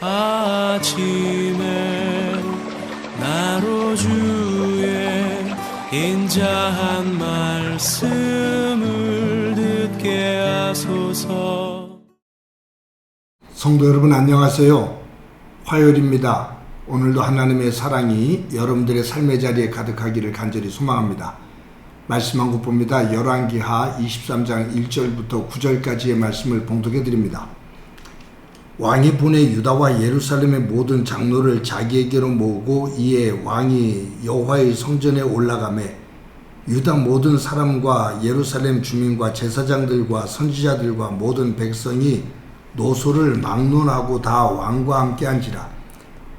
아침에 나로 주의 인자한 말씀을 듣게 하소서. 성도 여러분 안녕하세요. 화요일입니다. 오늘도 하나님의 사랑이 여러분들의 삶의 자리에 가득하기를 간절히 소망합니다. 말씀 한 곳 봅니다. 열왕기하 23장 1절부터 9절까지의 말씀을 봉독해 드립니다. 왕이 보내 유다와 예루살렘의 모든 장로를 자기에게로 모으고 이에 왕이 여호와의 성전에 올라가매 유다 모든 사람과 예루살렘 주민과 제사장들과 선지자들과 모든 백성이 노소를 막론하고 다 왕과 함께 한지라.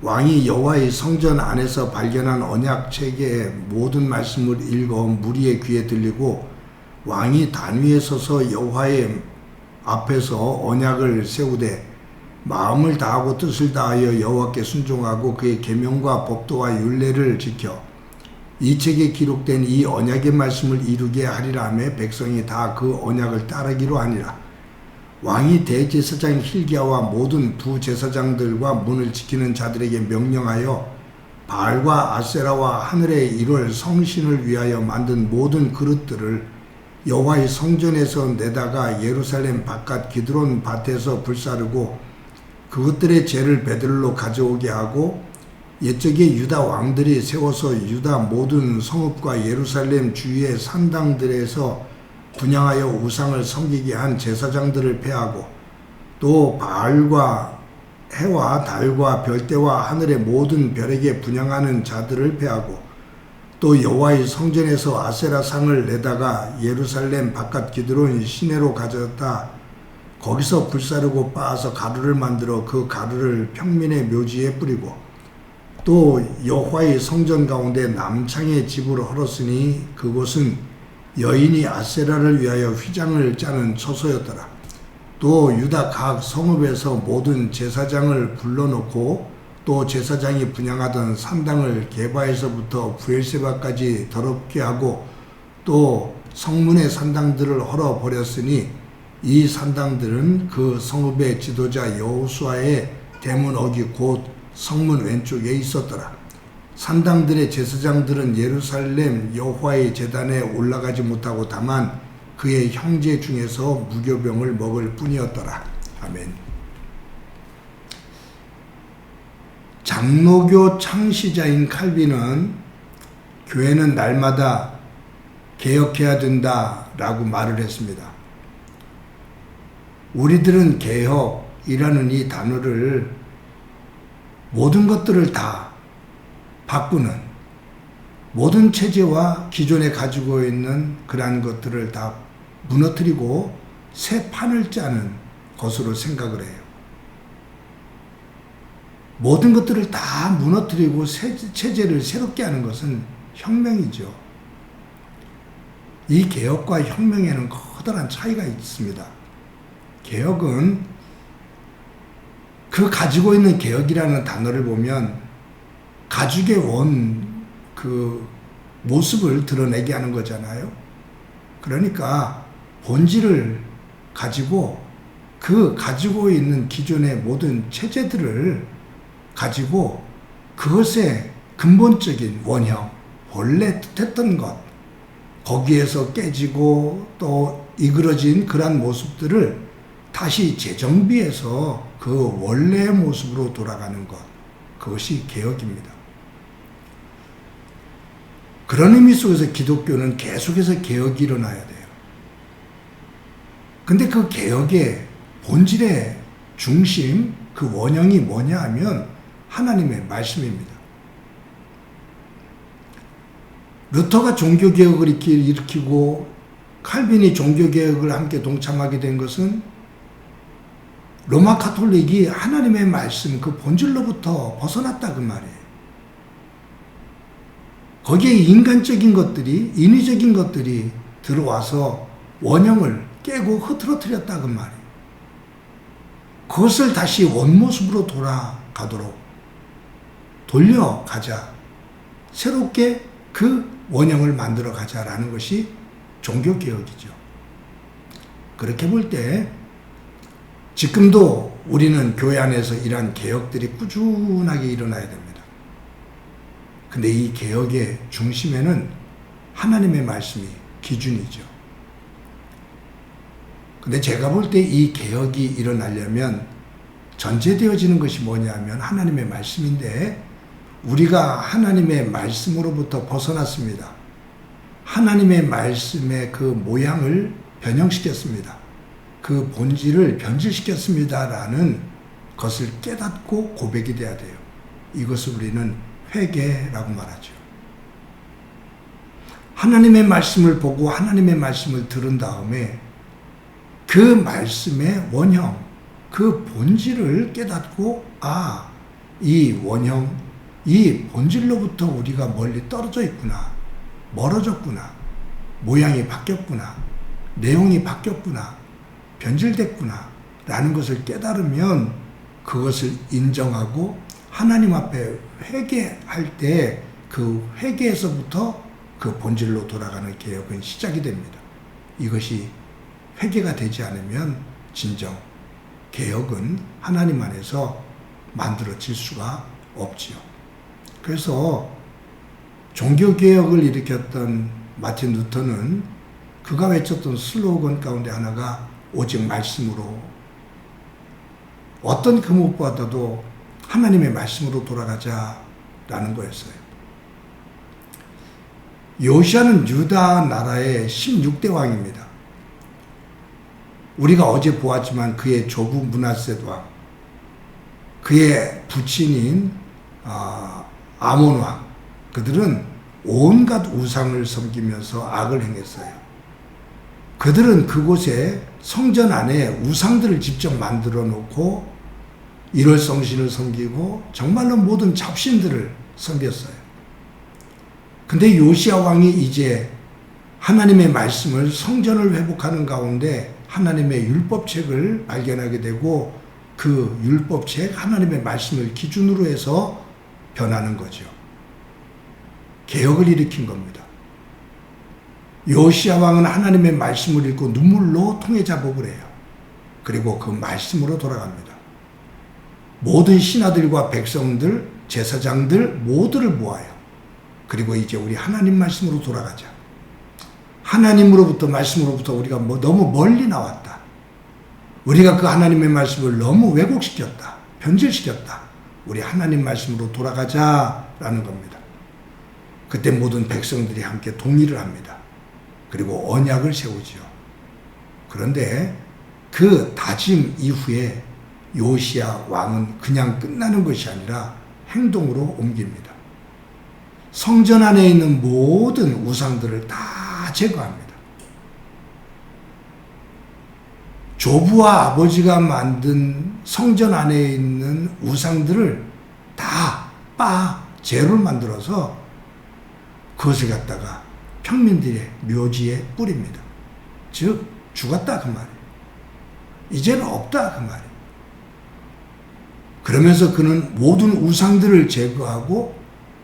왕이 여호와의 성전 안에서 발견한 언약책의 모든 말씀을 읽어 무리의 귀에 들리고 왕이 단 위에 서서 여호와의 앞에서 언약을 세우되 마음을 다하고 뜻을 다하여 여호와께 순종하고 그의 계명과 법도와 율례를 지켜 이 책에 기록된 이 언약의 말씀을 이루게 하리라 하며 백성이 다 그 언약을 따르기로 하니라. 왕이 대제사장 hil기야와 모든 부제사장들과 문을 지키는 자들에게 명령하여 바알과 아세라와 하늘의 일월 성신을 위하여 만든 모든 그릇들을 여호와의 성전에서 내다가 예루살렘 바깥 기드론 밭에서 불사르고 그것들의 죄를 베들로 가져오게 하고 옛적에 유다 왕들이 세워서 유다 모든 성읍과 예루살렘 주위의 산당들에서 분향하여 우상을 섬기게 한 제사장들을 폐하고 또 바알과 해와 달과 별대와 하늘의 모든 별에게 분향하는 자들을 폐하고 또 여호와의 성전에서 아세라 상을 내다가 예루살렘 바깥 기드론 시내로 가져다 거기서 불사르고 빻아서 가루를 만들어 그 가루를 평민의 묘지에 뿌리고 또 여호와의 성전 가운데 남창의 집으로 헐었으니 그곳은 여인이 아세라를 위하여 휘장을 짜는 처소였더라. 또 유다 각 성읍에서 모든 제사장을 불러놓고 또 제사장이 분향하던 산당을 게바에서부터 브엘세바까지 더럽게 하고 또 성문의 산당들을 헐어버렸으니 이 산당들은 그 성읍의 지도자 여호수아의 대문어기 곧 성문 왼쪽에 있었더라. 산당들의 제사장들은 예루살렘 여호와의 제단에 올라가지 못하고 다만 그의 형제 중에서 무교병을 먹을 뿐이었더라. 아멘. 장로교 창시자인 칼빈은 교회는 날마다 개혁해야 된다라고 말을 했습니다. 우리들은 개혁이라는 이 단어를 모든 것들을 다 바꾸는 모든 체제와 기존에 가지고 있는 그러한 것들을 다 무너뜨리고 새 판을 짜는 것으로 생각을 해요. 모든 것들을 다 무너뜨리고 체제를 새롭게 하는 것은 혁명이죠. 이 개혁과 혁명에는 커다란 차이가 있습니다. 개혁은 그 가지고 있는 개혁이라는 단어를 보면 가죽의 그 모습을 드러내게 하는 거잖아요. 그러니까 본질을 가지고 그 가지고 있는 기존의 모든 체제들을 가지고 그것의 근본적인 원형, 원래 뜻했던 것, 거기에서 깨지고 또 이그러진 그러한 모습들을 다시 재정비해서 그 원래의 모습으로 돌아가는 것, 그것이 개혁입니다. 그런 의미 속에서 기독교는 계속해서 개혁이 일어나야 돼요. 근데 그 개혁의 본질의 중심, 그 원형이 뭐냐 하면 하나님의 말씀입니다. 루터가 종교개혁을 일으키고 칼빈이 종교개혁을 함께 동참하게 된 것은 로마 카톨릭이 하나님의 말씀, 그 본질로부터 벗어났다 그 말이에요. 거기에 인간적인 것들이, 인위적인 것들이 들어와서 원형을 깨고 흐트러뜨렸다 그 말이에요. 그것을 다시 원모습으로 돌아가도록 돌려가자. 새롭게 그 원형을 만들어 가자라는 것이 종교개혁이죠. 그렇게 볼 때 지금도 우리는 교회 안에서 이러한 개혁들이 꾸준하게 일어나야 됩니다. 근데 이 개혁의 중심에는 하나님의 말씀이 기준이죠. 근데 제가 볼 때 이 개혁이 일어나려면 전제되어지는 것이 뭐냐면 하나님의 말씀인데, 우리가 하나님의 말씀으로부터 벗어났습니다. 하나님의 말씀의 그 모양을 변형시켰습니다. 그 본질을 변질시켰습니다라는 것을 깨닫고 고백이 돼야 돼요. 이것을 우리는 회개라고 말하죠. 하나님의 말씀을 보고 하나님의 말씀을 들은 다음에 그 말씀의 원형, 그 본질을 깨닫고, 아, 이 원형, 이 본질로부터 우리가 멀리 떨어져 있구나, 멀어졌구나, 모양이 바뀌었구나, 내용이 바뀌었구나, 변질됐구나 라는 것을 깨달으면 그것을 인정하고 하나님 앞에 회개할 때 그 회개에서부터 그 본질로 돌아가는 개혁은 시작이 됩니다. 이것이 회개가 되지 않으면 진정 개혁은 하나님 안에서 만들어질 수가 없지요. 그래서 종교개혁을 일으켰던 마틴 루터는 그가 외쳤던 슬로건 가운데 하나가 오직 말씀으로, 어떤 그 무엇보다도 하나님의 말씀으로 돌아가자라는 거였어요. 요시아는 유다 나라의 16대 왕입니다. 우리가 어제 보았지만 그의 조부 므낫세 왕, 그의 부친인 아몬 왕, 그들은 온갖 우상을 섬기면서 악을 행했어요. 그들은 그곳에 성전 안에 우상들을 직접 만들어 놓고 일월성신을 섬기고 정말로 모든 잡신들을 섬겼어요. 근데 요시야 왕이 이제 하나님의 말씀을, 성전을 회복하는 가운데 하나님의 율법책을 발견하게 되고 그 율법책, 하나님의 말씀을 기준으로 해서 변하는 거죠. 개혁을 일으킨 겁니다. 요시야 왕은 하나님의 말씀을 읽고 눈물로 통해자복을 해요. 그리고 그 말씀으로 돌아갑니다. 모든 신하들과 백성들, 제사장들 모두를 모아요. 그리고 이제 우리 하나님 말씀으로 돌아가자. 하나님으로부터, 말씀으로부터 우리가 너무 멀리 나왔다. 우리가 그 하나님의 말씀을 너무 왜곡시켰다, 변질시켰다. 우리 하나님 말씀으로 돌아가자라는 겁니다. 그때 모든 백성들이 함께 동의를 합니다. 그리고 언약을 세우지요. 그런데 그 다짐 이후에 요시야 왕은 그냥 끝나는 것이 아니라 행동으로 옮깁니다. 성전 안에 있는 모든 우상들을 다 제거합니다. 조부와 아버지가 만든 성전 안에 있는 우상들을 다 제로를 만들어서 그것을 갖다가 평민들의 묘지에 뿌립니다. 즉 죽었다 그 말이에요. 이제는 없다 그 말이에요. 그러면서 그는 모든 우상들을 제거하고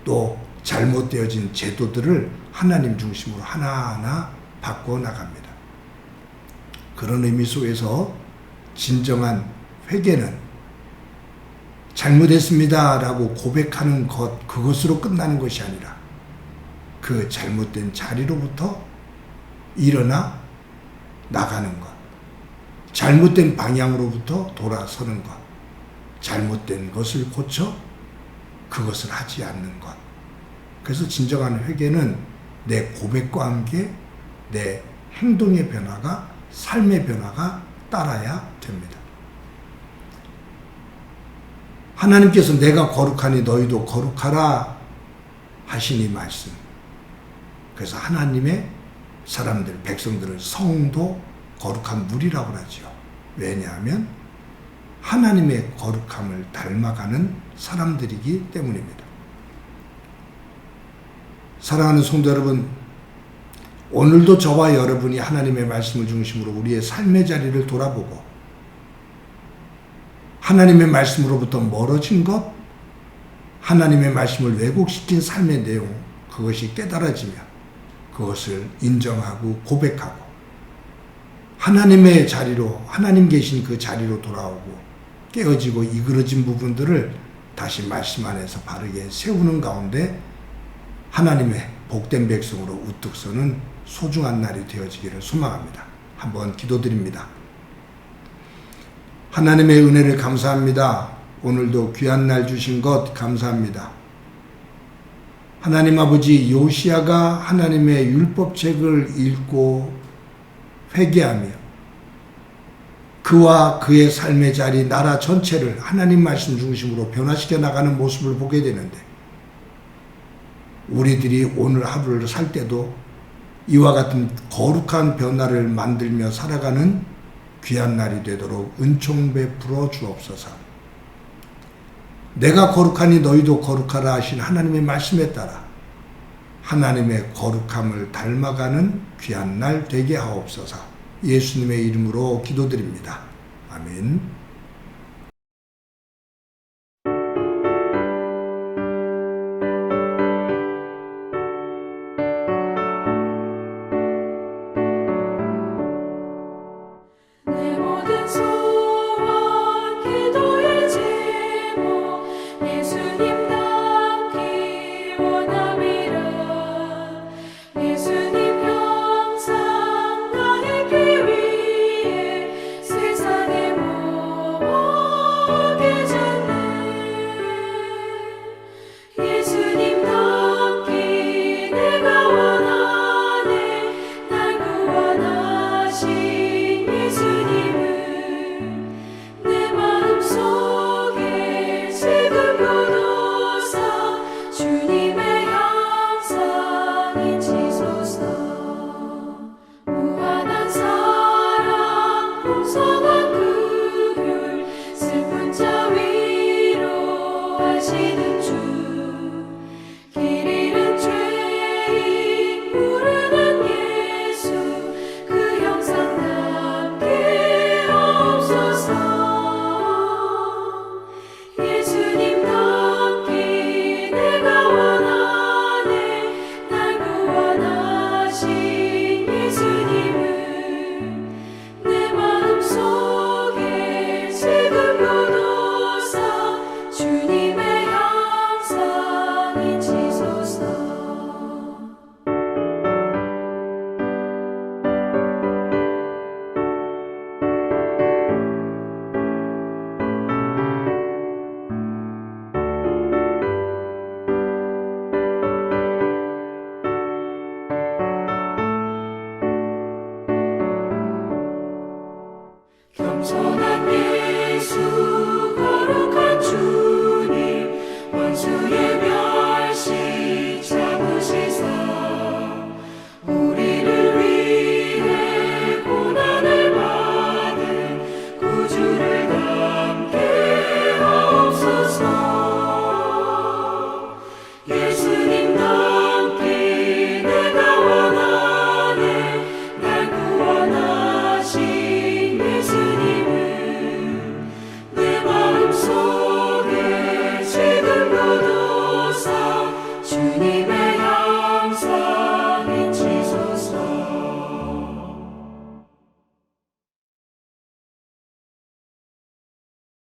또 잘못되어진 제도들을 하나님 중심으로 하나하나 바꿔나갑니다. 그런 의미 속에서 진정한 회개는 잘못했습니다라고 고백하는 것, 그것으로 끝나는 것이 아니라 그 잘못된 자리로부터 일어나 나가는 것, 잘못된 방향으로부터 돌아서는 것, 잘못된 것을 고쳐 그것을 하지 않는 것. 그래서 진정한 회개는 내 고백과 함께 내 행동의 변화가, 삶의 변화가 따라야 됩니다. 하나님께서 내가 거룩하니 너희도 거룩하라 하신 이 말씀. 그래서 하나님의 사람들, 백성들을 성도, 거룩한 무리라고 하죠. 왜냐하면 하나님의 거룩함을 닮아가는 사람들이기 때문입니다. 사랑하는 성도 여러분, 오늘도 저와 여러분이 하나님의 말씀을 중심으로 우리의 삶의 자리를 돌아보고 하나님의 말씀으로부터 멀어진 것, 하나님의 말씀을 왜곡시킨 삶의 내용, 그것이 깨달아지면 그것을 인정하고 고백하고 하나님의 자리로, 하나님 계신 그 자리로 돌아오고 깨어지고 이그러진 부분들을 다시 말씀 안에서 바르게 세우는 가운데 하나님의 복된 백성으로 우뚝 서는 소중한 날이 되어지기를 소망합니다. 한번 기도드립니다. 하나님의 은혜를 감사합니다. 오늘도 귀한 날 주신 것 감사합니다. 하나님 아버지, 요시야가 하나님의 율법책을 읽고 회개하며 그와 그의 삶의 자리, 나라 전체를 하나님 말씀 중심으로 변화시켜 나가는 모습을 보게 되는데, 우리들이 오늘 하루를 살 때도 이와 같은 거룩한 변화를 만들며 살아가는 귀한 날이 되도록 은총 베풀어 주옵소서. 내가 거룩하니 너희도 거룩하라 하신 하나님의 말씀에 따라 하나님의 거룩함을 닮아가는 귀한 날 되게 하옵소서. 예수님의 이름으로 기도드립니다. 아멘.